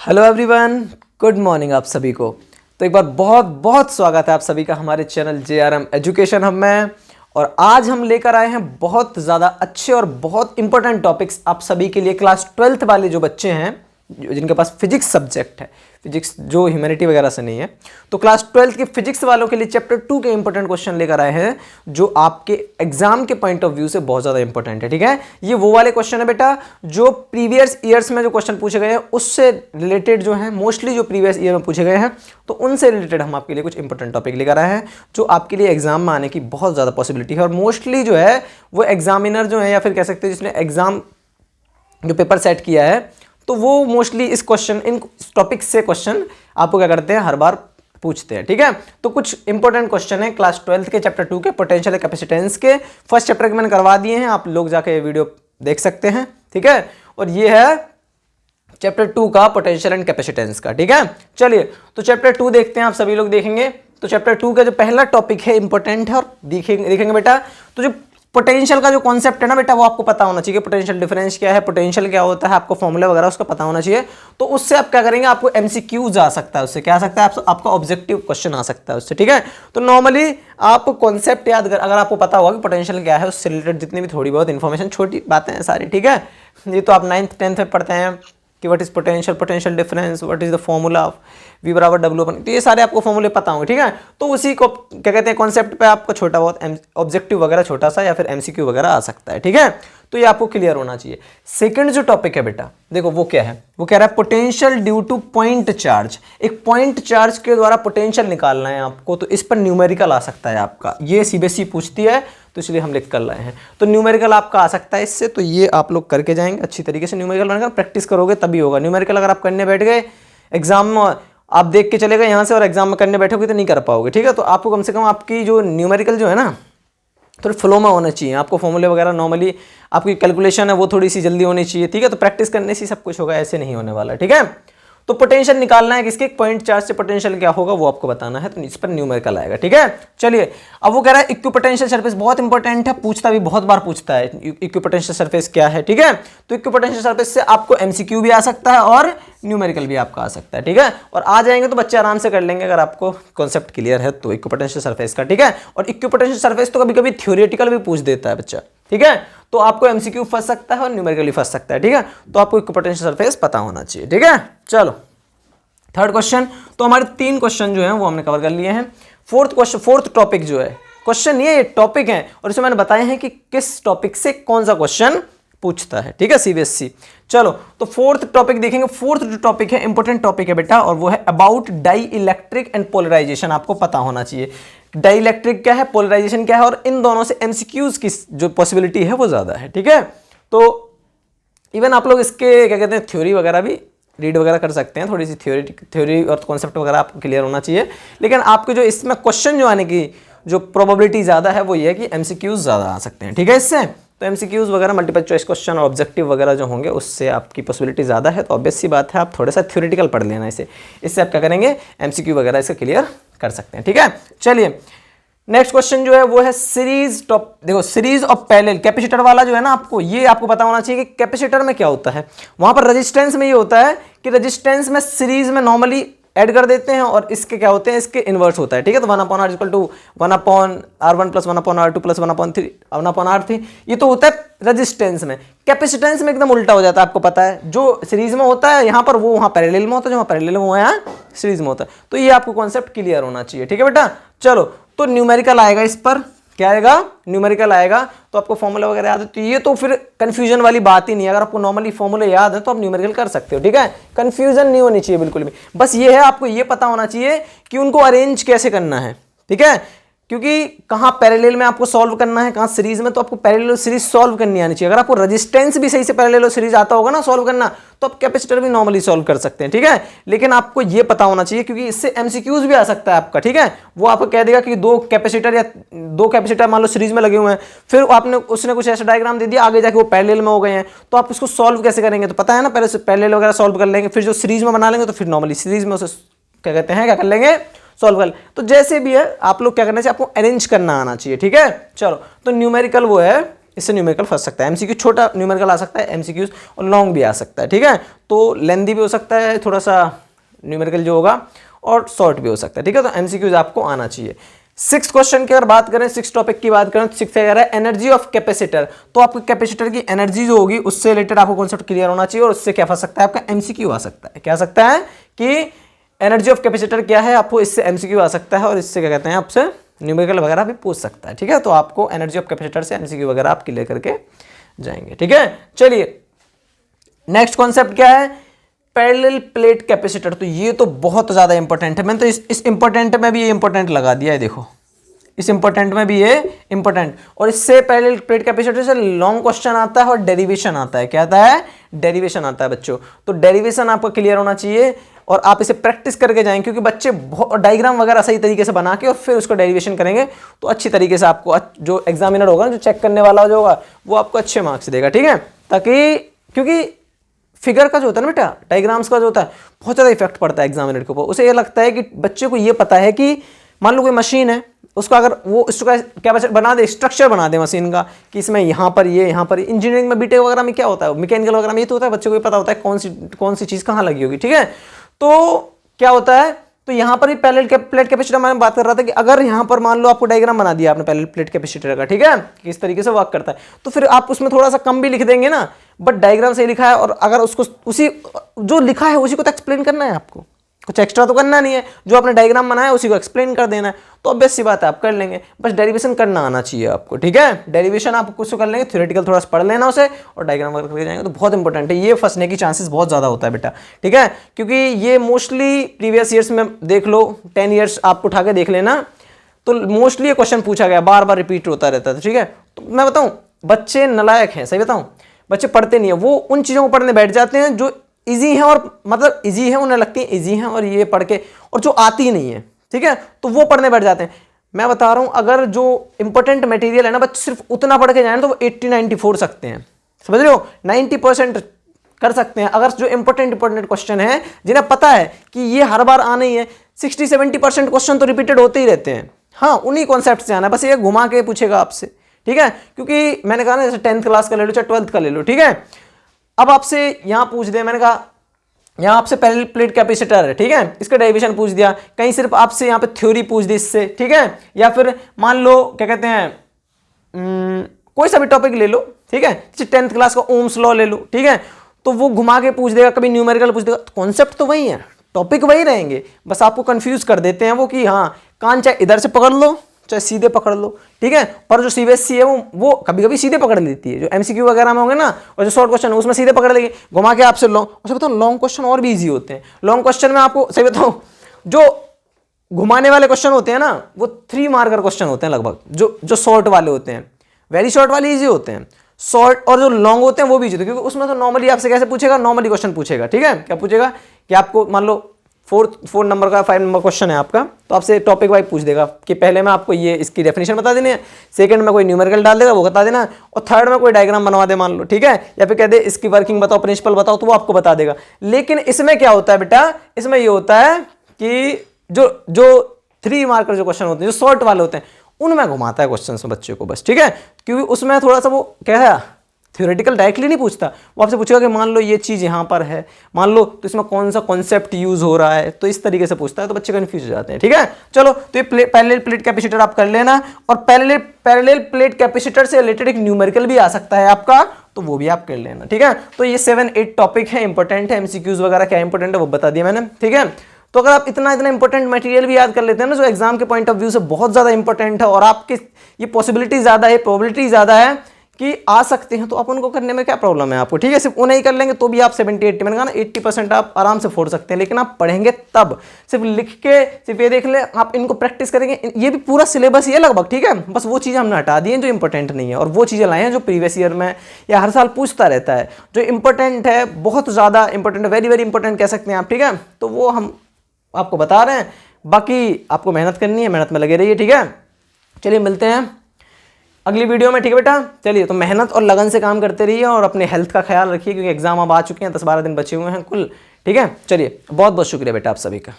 Hello everyone, good morning आप सभी को। तो एक बार बहुत बहुत स्वागत है आप सभी का हमारे चैनल JRM एजुकेशन हब में। और आज हम लेकर आए हैं बहुत ज़्यादा अच्छे और बहुत इंपॉर्टेंट टॉपिक्स आप सभी के लिए। क्लास 12th वाले जो बच्चे हैं जिनके पास फिजिक्स सब्जेक्ट है, फिजिक्स जो ह्यूमैनिटी वगैरह से नहीं है, तो क्लास 12th के फिजिक्स वालों के लिए चैप्टर 2 के इंपॉर्टेंट क्वेश्चन लेकर आए हैं जो आपके एग्जाम के पॉइंट ऑफ व्यू से बहुत ज़्यादा इंपॉर्टेंट है। ठीक है, ये वो वाले क्वेश्चन है बेटा जो प्रीवियस ईयर्स में जो क्वेश्चन पूछे गए हैं उससे रिलेटेड जो है, मोस्टली जो प्रीवियस ईयर में पूछे गए हैं तो उनसे रिलेटेड हम आपके लिए कुछ इंपॉर्टेंट टॉपिक लेकर आए हैं जो आपके लिए एग्जाम में आने की बहुत ज़्यादा पॉसिबिलिटी है। और मोस्टली जो है वो एग्जामिनर जो है, या फिर कह सकते हैं जिसने एग्जाम जो पेपर सेट किया है, तो वो मोस्टली इस क्वेश्चन, इन टॉपिक से क्वेश्चन आपको क्या करते हैं, हर बार पूछते हैं। ठीक है, तो कुछ इंपॉर्टेंट क्वेश्चन है क्लास 12th के चैप्टर 2 के पोटेंशियल कैपेसिटेंस के। फर्स्ट चैप्टर के मैंने करवा दिए हैं, आप लोग जाके ये वीडियो देख सकते हैं। ठीक है, और ये है चैप्टर 2 का पोटेंशियल एंड कैपेसिटेंस का। ठीक है, चलिए तो चैप्टर 2 देखते हैं, आप सभी लोग देखेंगे। तो चैप्टर 2 का जो पहला टॉपिक है इंपॉर्टेंट है, और देखेंगे बेटा तो जो पोटेंशियल का जो कॉन्सेप्ट है ना बेटा, वो आपको पता होना चाहिए। पोटेंशियल डिफरेंस क्या है, पोटेंशियल क्या होता है, आपको फॉर्मूला वगैरह उसका पता होना चाहिए। तो उससे आप क्या करेंगे, आपको MCQs आ सकता है, उससे क्या आ सकता है, आपका ऑब्जेक्टिव क्वेश्चन आ सकता है उससे। ठीक है, तो नॉर्मली आप कॉन्सेप्ट याद कर, अगर आपको पता होगा कि पोटेंशियल क्या है, उससे रिलेटेड जितनी भी थोड़ी बहुत इन्फॉर्मेशन, छोटी बातें हैं सारी। ठीक है, ये तो आप 9th 10th में पढ़ते हैं कि what is potential, potential difference, what is the formula of V बराबर W अपन, तो ये सारे आपको फॉर्मूले पता होंगे। ठीक है, तो उसी को क्या कहते हैं, कॉन्सेप्ट पे आपको छोटा बहुत ऑब्जेक्टिव वगैरह छोटा सा या फिर MCQ वगैरह आ सकता है। ठीक है, तो ये आपको क्लियर होना चाहिए। सेकंड जो टॉपिक है बेटा, देखो वो क्या है, वो कह रहा है potential due two point charge. एक पॉइंट चार्ज के द्वारा पोटेंशियल निकालना है आपको, तो इस पर न्यूमेरिकल आ सकता है आपका। ये CBSE पूछती है, तो इसलिए हम लिख कर लाए हैं। तो न्यूमेरिकल आपका आ सकता है इससे, तो ये आप लोग करके जाएंगे अच्छी तरीके से। न्यूमेरिकल बनाकर प्रैक्टिस करोगे तभी होगा। न्यूमेरिकल अगर आप करने बैठ गए एग्जाम में, आप देख के चले गए यहाँ से और एग्जाम में करने बैठोगे तो नहीं कर पाओगे। ठीक है, तो आपको कम से कम आपकी जो न्यूमेरिकल जो है ना थोड़ी फ्लो में होना चाहिए। आपको फॉर्मूले वगैरह नॉर्मली आपकी कैलकुलेशन है वो थोड़ी सी जल्दी होनी चाहिए। ठीक है, तो प्रैक्टिस करने से सब कुछ होगा, ऐसे नहीं होने वाला। ठीक है, तो पोटेंशियल निकालना है किसके, पॉइंट चार्ज से पोटेंशियल क्या होगा वो आपको बताना है, तो इस पर न्यूमेरिकल आएगा। ठीक है, चलिए अब वो कह रहा है इक्विपोटेंशियल सरफेस, बहुत इंपॉर्टेंट है, पूछता भी बहुत बार पूछता है इक्विपोटेंशियल सरफेस क्या है। ठीक है, तो इक्विपोटेंशियल सरफेस से आपको MCQ भी आ सकता है और न्यूमेरिकल भी आपका आ सकता है। ठीक है, और आ जाएंगे तो बच्चे आराम से कर लेंगे अगर आपको कॉन्सेप्ट क्लियर है तो इक्विपोटेंशियल सरफेस का। ठीक है, और इक्विपोटेंशियल सरफेस तो कभी कभी थ्योरेटिकल भी पूछ देता है बच्चा। ठीक है, तो आपको MCQ फंस सकता है और न्यूमेरिकल फंस सकता है। ठीक है, तो आपको इक्विपोटेंशियल सरफेस पता होना चाहिए। ठीक है, चलो थर्ड क्वेश्चन। तो हमारे 3 क्वेश्चन जो हैं वो हमने कवर कर लिए हैं। फोर्थ टॉपिक जो है, क्वेश्चन ये टॉपिक है और इसमें मैंने बताया है कि किस टॉपिक से कौन सा क्वेश्चन पूछता है। ठीक है, CBSE। चलो तो फोर्थ टॉपिक देखेंगे। फोर्थ जो टॉपिक है इंपॉर्टेंट टॉपिक है बेटा, और वो है about dielectric and polarisation. आपको पता होना चाहिए डाई इलेक्ट्रिक क्या है, पोलराइजेशन क्या है, और इन दोनों से MCQs की जो पॉसिबिलिटी है वो ज्यादा है। ठीक है, तो इवन आप लोग इसके क्या कहते हैं थ्योरी वगैरह भी रीड वगैरह कर सकते हैं, थोड़ी सी थ्योरी और कॉन्सेप्ट वगैरह आपको क्लियर होना चाहिए। लेकिन आपके जो इसमें क्वेश्चन जो आने की जो प्रोबेबिलिटी ज़्यादा है वो ये है कि MCQs ज़्यादा आ सकते हैं। ठीक है, इससे तो MCQs वगैरह मल्टीपल चॉइस क्वेश्चन और ऑब्जेक्टिव वगैरह जो होंगे उससे आपकी पॉसिबिलिटी ज़्यादा है। तो ऑब्वियस सी बात है आप थोड़ा सा थ्योरेटिकल पढ़ लेना इससे आप क्या करेंगे, MCQ वगैरह इसका क्लियर कर सकते हैं। ठीक है, चलिए नेक्स्ट क्वेश्चन जो है वो है सीरीज टॉप। देखो सीरीज ऑफ पैरेलल कैपेसिटर वाला जो है ना, आपको ये आपको पता होना चाहिए कि कैपेसिटर में क्या होता है। वहां पर रेजिस्टेंस में ये होता है कि रेजिस्टेंस में सीरीज में नॉर्मली ऐड कर देते हैं और इसके क्या होते हैं, इसके इनवर्स होता है। ठीक है, तो 1/r equal to 1/r1 plus 1/r2 plus 1/3 ये तो होता है रेजिस्टेंस में। कैपेसिटेंस में एकदम उल्टा हो जाता है, आपको पता है, जो सीरीज में होता है यहाँ पर वो वहाँ पैरेलल में होता है, जो वहाँ पैरेलल में वो यहाँ सीरीज में होता है। तो ये आपको कॉन्सेप्ट क्लियर होना चाहिए। ठीक है बेटा, चलो तो न्यूमेरिकल आएगा, इस पर क्या आएगा, न्यूमेरिकल आएगा। तो आपको फॉर्मूला वगैरह याद है, तो ये तो फिर कंफ्यूजन वाली बात ही नहीं है। अगर आपको नॉर्मली फॉर्मूले याद है तो आप न्यूमेरिकल कर सकते हो। ठीक है, कंफ्यूजन नहीं होनी चाहिए बिल्कुल भी। बस ये है आपको ये पता होना चाहिए कि उनको अरेंज कैसे करना है। ठीक है, क्योंकि कहाँ पैरेलल में आपको सॉल्व करना है, कहाँ सीरीज में, तो आपको पैरेलल सीरीज सॉल्व करनी आनी चाहिए। अगर आपको रेजिस्टेंस भी सही से पैरेलल सीरीज आता होगा ना सॉल्व करना, तो आप कैपेसिटर भी नॉर्मली सॉल्व कर सकते हैं। ठीक है, लेकिन आपको ये पता होना चाहिए क्योंकि इससे MCQs भी आ सकता है आपका। ठीक है, वो आपको कह देगा कि दो कैपेसिटर मान लो सीरीज में लगे हुए हैं, फिर उसने कुछ ऐसा डायग्राम दे दिया, आगे जाके वो पैरेलल में हो गए हैं, तो आप उसको सॉल्व कैसे करेंगे, तो पता है ना, पहले से पैरेलल वगैरह सॉल्व कर लेंगे, फिर जो सीरीज में बना लेंगे तो फिर नॉर्मली सीरीज में उसे क्या कहते हैं, क्या कर लेंगे, सॉल्व कर। तो जैसे भी है आप लोग क्या करना चाहिए, आपको अरेंज करना आना चाहिए। ठीक है, चलो तो न्यूमेरिकल वो है इससे न्यूमेरिकल फंस सकता है। एमसीक्यू छोटा न्यूमेरिकल आ सकता है एमसीक्यूज, और लॉन्ग भी आ सकता है, ठीक है। तो लेंदी भी हो सकता है थोड़ा सा न्यूमेरिकल जो होगा, और शॉर्ट भी हो सकता है, ठीक है। तो एमसीक्यूज आपको आना चाहिए। 6th क्वेश्चन की अगर बात करें, 6th टॉपिक की बात करें, तो 6 कह रहा है एनर्जी ऑफ कैपेसिटर। तो आपके कैपेसिटर की एनर्जी जो होगी उससे रिलेटेड आपको कॉन्सेप्ट क्लियर होना चाहिए, और उससे क्या फंस सकता है, आपका एमसीक्यू आ सकता है। क्या आ सकता है कि एनर्जी ऑफ कैपेसिटर क्या है, आपको इससे एमसीक्यू आ सकता है, और इससे क्या कहते हैं, आपसे न्यूमेरिकल वगैरह भी पूछ सकता है, ठीक है। तो आपको एनर्जी ऑफ कैपेसिटर से एमसीक्यू वगैरह आप क्लियर करके जाएंगे, ठीक है। चलिए नेक्स्ट कॉन्सेप्ट क्या है, पैरेलल प्लेट कैपेसिटर। तो ये तो बहुत ज्यादा इंपॉर्टेंट है, मैंने तो इस इंपॉर्टेंट में भी ये इंपॉर्टेंट लगा दिया है, देखो इस इंपॉर्टेंट में भी ये इंपॉर्टेंट। और इससे पैरेलल प्लेट कैपेसिटर से लॉन्ग क्वेश्चन आता है और डेरिवेशन आता है। क्या आता है, डेरिवेशन आता है बच्चों। तो डेरिवेशन आपको क्लियर होना चाहिए, और आप इसे प्रैक्टिस करके जाएं, क्योंकि बच्चे डायग्राम वगैरह सही तरीके से बना के और फिर उसको डेरिवेशन करेंगे तो अच्छी तरीके से आपको जो एग्जामिनर होगा, जो चेक करने वाला जो होगा, वो आपको अच्छे मार्क्स देगा, ठीक है। ताकि क्योंकि फिगर का जो होता है ना बेटा, डायग्राम्स का जो होता है, बहुत ज़्यादा इफेक्ट पड़ता है एग्जामिनर के ऊपर। उसे ये लगता है कि बच्चे को ये पता है कि मान लो कोई मशीन है, उसको अगर वो इसका क्या बना दे, स्ट्रक्चर बना दे मशीन का, कि इसमें यहाँ पर ये, यहाँ पर इंजीनियरिंग में बीटेक वगैरह में क्या होता है, मैकेनिकल वगैरह में ये तो होता है, बच्चे को पता होता है कौन सी चीज़ कहाँ लगी होगी, ठीक है। तो क्या होता है, तो यहाँ पर भी पैरेलल प्लेट कैपेसिटर मैं बात कर रहा था कि अगर यहाँ पर मान लो आपको डायग्राम बना दिया आपने पैरेलल प्लेट कैपेसिटर का, ठीक है, किस तरीके से वर्क करता है, तो फिर आप उसमें थोड़ा सा कम भी लिख देंगे ना, बट डायग्राम से लिखा है, और अगर उसको उसी जो लिखा है उसी को तो एक्सप्लेन करना है आपको, कुछ एक्स्ट्रा तो करना नहीं है, जो आपने डायग्राम बनाया उसी को एक्सप्लेन कर देना है। तो ऑब्वियस सी बात है आप कर लेंगे, बस डेरिवेशन करना आना चाहिए आपको, ठीक है। डेरिवेशन आप कुछ कर लेंगे, थ्योरेटिकल थोड़ा सा पढ़ लेना उसे, और डायग्राम वर्क करके जाएंगे तो बहुत इंपॉर्टेंट है। ये फंसने की चांसेस बहुत ज़्यादा होता है बेटा, ठीक है, क्योंकि ये मोस्टली प्रीवियस ईयर्स में देख लो, 10 ईयर्स आप उठा के देख लेना, तो मोस्टली ये क्वेश्चन पूछा गया, बार बार रिपीट होता रहता है, ठीक है। तो मैं बताऊँ, बच्चे नालायक हैं, सही बताऊँ, बच्चे पढ़ते नहीं है, वो उन चीज़ों को पढ़ने बैठ जाते हैं जो इजी है, और मतलब इजी है, उन्हें लगती है इजी है, और ये पढ़ के, और जो आती नहीं है, ठीक है, तो वो पढ़ने बैठ जाते हैं। मैं बता रहा हूं, अगर जो इंपॉर्टेंट मटेरियल है ना, बच्चे सिर्फ उतना पढ़ के जाए तो वो 80-94 सकते हैं, समझ रहे हो, 90% कर सकते हैं। अगर जो इंपॉर्टेंट क्वेश्चन है, जिन्हें पता है कि ये हर बार आना ही है, 60-70% क्वेश्चन तो रिपीटेड होते ही रहते हैं, हाँ, उन्हीं कॉन्सेप्ट से आना है, बस ये घुमा के पूछेगा आपसे, ठीक है। क्योंकि मैंने कहा ना, जैसे 10th क्लास का ले लो चाहे 12th का ले लो, ठीक है। अब आपसे यहां पूछ दे, मैंने कहा यहां आपसे पैरेलल प्लेट कैपेसिटर है, ठीक है, इसका डेरिवेशन पूछ दिया, कहीं सिर्फ आपसे यहां पे थ्योरी पूछ दी इससे, ठीक है, या फिर मान लो क्या कहते हैं, कोई सा भी टॉपिक ले लो, ठीक है, 10th क्लास का ओम्स लॉ ले लो, ठीक है, तो वो घुमा के पूछ देगा, कभी न्यूमेरिकल पूछ देगा, कॉन्सेप्ट तो वही है, टॉपिक वही रहेंगे, बस आपको कंफ्यूज कर देते हैं वो कि हाँ, कान चाहे इधर से पकड़ लो चाहे सीधे पकड़ लो, ठीक है। पर जो सीबीएसई है वो कभी कभी सीधे पकड़ लेती है, जो एमसीक्यू वगैरह में होंगे ना, और जो शॉर्ट क्वेश्चन है उसमें सीधे पकड़ लेगी, घुमा के आपसे लॉन्ग, उससे बताओ लॉन्ग क्वेश्चन और भी इजी होते हैं। लॉन्ग क्वेश्चन में आपको सही बताऊं, जो घुमाने वाले क्वेश्चन होते हैं ना, वो 3 मार्कर क्वेश्चन होते हैं लगभग, जो शॉर्ट वाले होते हैं, वेरी शॉर्ट वाले ईजी होते हैं, शॉर्ट, और जो लॉन्ग होते हैं वो भी इजी होते हैं, क्योंकि उसमें तो नॉर्मली आपसे कैसे पूछेगा, नॉर्मली क्वेश्चन पूछेगा, ठीक है। क्या पूछेगा कि आपको मान लो 4 नंबर का 5 नंबर क्वेश्चन है आपका, तो आपसे टॉपिक वाइज पूछ देगा कि पहले में आपको ये इसकी डेफिनेशन बता देनी है, सेकंड में कोई न्यूमेरिकल डाल देगा वो बता देना, और थर्ड में कोई डायग्राम बनवा दे मान लो, ठीक है, या फिर कह दे इसकी वर्किंग बताओ, प्रिंसिपल बताओ, तो वो आपको बता देगा। लेकिन इसमें क्या होता है बेटा, इसमें ये होता है कि जो 3 मार्कर जो क्वेश्चन होते हैं, जो शॉर्ट वाले होते हैं, उनमें घुमाता है क्वेश्चन में बच्चे को बस, ठीक है, क्योंकि उसमें थोड़ा सा वो क्या है, थ्योरेटिकल डायरेक्टली नहीं पूछता, वो आपसे पूछेगा कि मान लो ये चीज़ यहाँ पर है, मान लो तो इसमें कौन सा कॉन्सेप्ट यूज हो रहा है, तो इस तरीके से पूछता है, तो बच्चे कंफ्यूज हो जाते हैं, ठीक है। चलो, तो ये पैरेलल प्लेट कैपेसिटर आप कर लेना, और पैरेलल प्लेट कैपेसिटर से रिलेटेड एक न्यूमेरिकल भी आ सकता है आपका, तो वो भी आप कर लेना, ठीक है। तो ये 7-8 टॉपिक है, इंपॉर्टेंट है, एमसीक्यूज वगैरह क्या इंपॉर्टेंट है वो बता दिया मैंने, ठीक है। तो अगर आप इतना इंपॉर्टेंट मटेरियल भी याद कर लेते हैं ना, जो एग्जाम के पॉइंट ऑफ व्यू से बहुत ज़्यादा इंपॉर्टेंट है, और आपके ये पॉसिबिलिटी ज़्यादा है, प्रोबेबिलिटी ज़्यादा है कि आ सकते हैं, तो आप उनको करने में क्या प्रॉब्लम है आपको, ठीक है। सिर्फ उन्हें ही कर लेंगे तो भी आप 70-80, मैंने कहा ना 80% आप आराम से फोड़ सकते हैं, लेकिन आप पढ़ेंगे तब, सिर्फ लिख के सिर्फ ये देख ले, आप इनको प्रैक्टिस करेंगे, ये भी पूरा सिलेबस ही है लगभग, ठीक है। बस वो चीज़ हमने हटा दी है जो इंपॉर्टेंट नहीं है, और वो चीज़ें लाए हैं जो प्रीवियस ईयर में या हर साल पूछता रहता है, जो इंपॉर्टेंट है, बहुत ज़्यादा इंपॉर्टेंट है, वेरी वेरी इंपॉर्टेंट कह सकते हैं आप, ठीक है। तो वो हम आपको बता रहे हैं, बाकी आपको मेहनत करनी है, मेहनत में लगे रहिए, ठीक है। चलिए मिलते हैं अगली वीडियो में, ठीक है बेटा। चलिए, तो मेहनत और लगन से काम करते रहिए, और अपने हेल्थ का ख्याल रखिए, क्योंकि एग्जाम अब आ चुके हैं, 10-12 दिन बचे हुए हैं कुल, ठीक है। चलिए, बहुत बहुत शुक्रिया बेटा आप सभी का।